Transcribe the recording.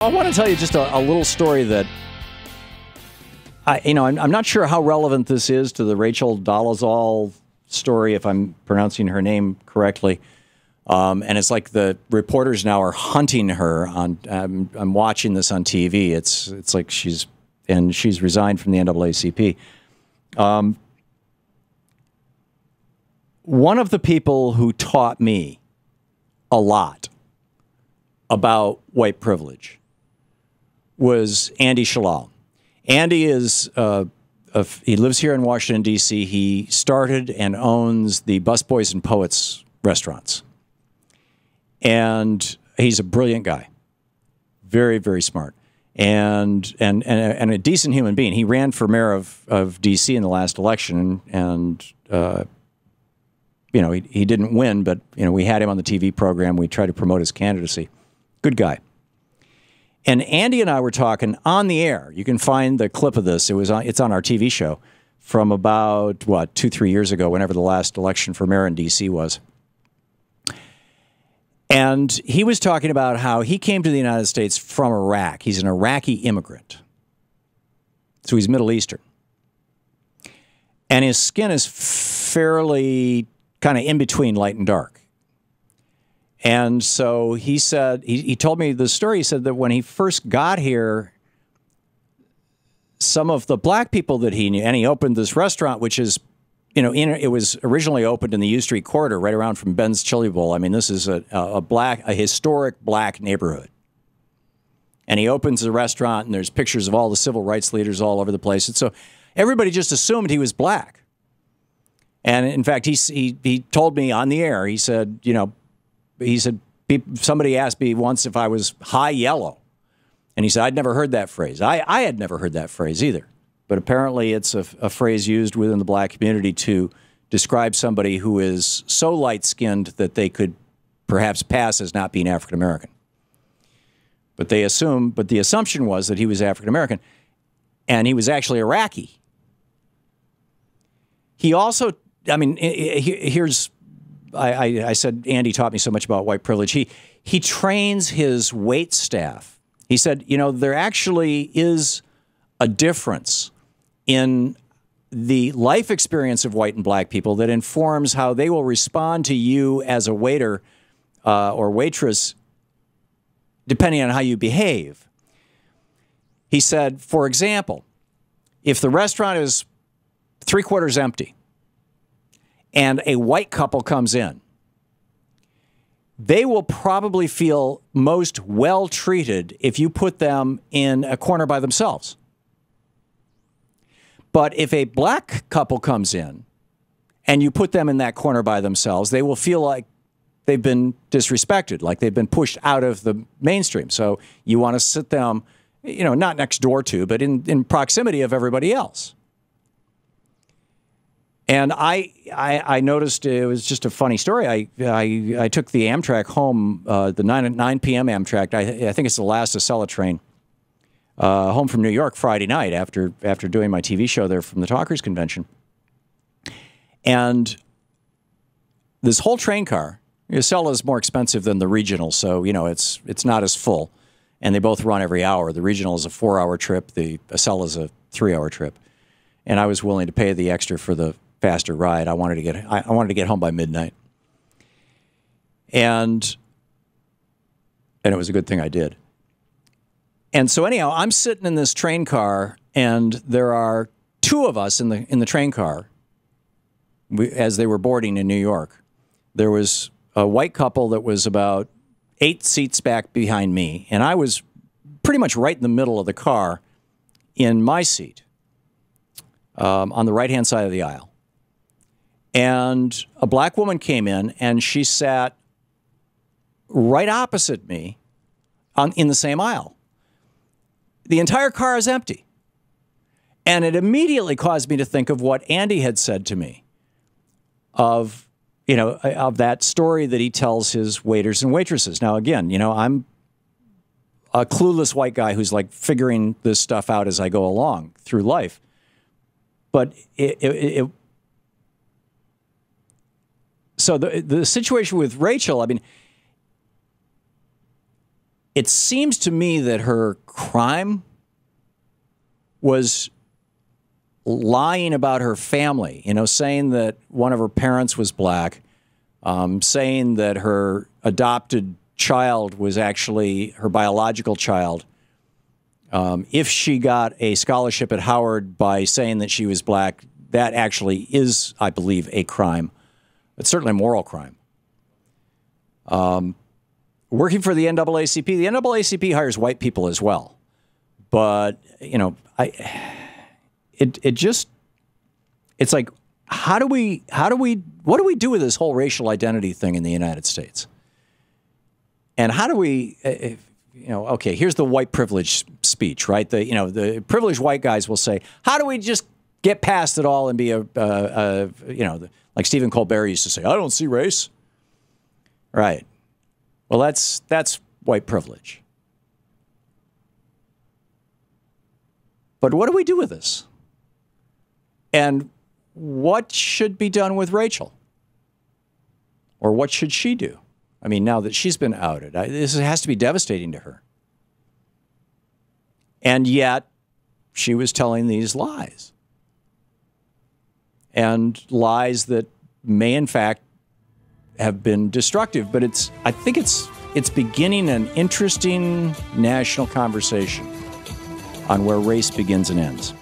I want to tell you just a little story that I'm not sure how relevant this is to the Rachel Dolezal story, if I'm pronouncing her name correctly. And it's like the reporters now are hunting her on. I'm watching this on TV. It's like she's resigned from the NAACP. One of the people who taught me a lot about white privilege was Andy Shalal. Andy is he lives here in Washington, D.C. He started and owns the Busboys and Poets restaurants. And he's a brilliant guy, very, very smart, and a decent human being. He ran for mayor of D.C. in the last election, and he didn't win, but we had him on the TV program. We tried to promote his candidacy. Good guy. And Andy and I were talking on the air. You can find the clip of this. It's on our TV show from about 2-3 years ago, whenever the last election for mayor in D.C. was. And he was talking about how he came to the United States from Iraq. He's an Iraqi immigrant. So he's Middle Eastern. And his skin is fairly kind of in between light and dark. And so he said, he told me the story. He said that when he first got here, some of the black people that he knew, and he opened this restaurant, which is, it was originally opened in the U Street corridor, right around from Ben's Chili Bowl. I mean, this is a historic black neighborhood. And he opens the restaurant, and there's pictures of all the civil rights leaders all over the place. And so everybody just assumed he was black. And in fact, he told me on the air, he said, somebody asked me once if I was high yellow. And he said, I'd never heard that phrase. I had never heard that phrase either. But apparently it's a phrase used within the black community to describe somebody who is so light-skinned that they could perhaps pass as not being African-American. But the assumption was that he was African-American, and he was actually Iraqi. He also, I said Andy taught me so much about white privilege. He trains his wait staff. He said, there actually is a difference in the life experience of white and black people that informs how they will respond to you as a waiter or waitress, depending on how you behave. He said, for example, if the restaurant is 3/4 empty and a white couple comes in, they will probably feel most well treated if you put them in a corner by themselves. But if a black couple comes in and you put them in that corner by themselves, they will feel like they've been disrespected, like they've been pushed out of the mainstream. So you want to sit them, not next door to, but in proximity of everybody else. And I noticed it was just a funny story. I took the Amtrak home, the 9 p.m. Amtrak. I think it's the last Acela train. Home from New York Friday night after doing my TV show there from the Talkers Convention. And this whole train car, Acela is more expensive than the regional, so it's not as full. And they both run every hour. The regional is a 4-hour trip. The Acela is a 3-hour trip. And I was willing to pay the extra for the faster ride. I wanted to get home by midnight. And it was a good thing I did. And so anyhow, I'm sitting in this train car, and there are 2 of us in the train car as they were boarding in New York. There was a white couple that was about 8 seats back behind me, and I was pretty much right in the middle of the car in my seat on the right-hand side of the aisle. And a black woman came in, and she sat right opposite me in the same aisle. The entire car is empty. And it immediately caused me to think of what Andy had said to me of that story that he tells his waiters and waitresses. Now, again, I'm a clueless white guy who's like figuring this stuff out as I go along through life. But so the situation with Rachel, it seems to me that her crime was lying about her family, saying that one of her parents was black, saying that her adopted child was actually her biological child. If she got a scholarship at Howard by saying that she was black, that actually is, I believe, a crime. It's certainly a moral crime. Working for the NAACP, the NAACP hires white people as well. But, it's like, what do we do with this whole racial identity thing in the United States? And how do we, okay, here's the white privilege speech, right? The privileged white guys will say, how do we just get past it all and be like Stephen Colbert used to say, I don't see race. Right. Well, that's white privilege. But what do we do with this? And what should be done with Rachel? Or what should she do? I mean, now that she's been outed, this has to be devastating to her. And yet, she was telling these lies. And lies that may, in fact, have been destructive. But I think it's beginning an interesting national conversation on where race begins and ends.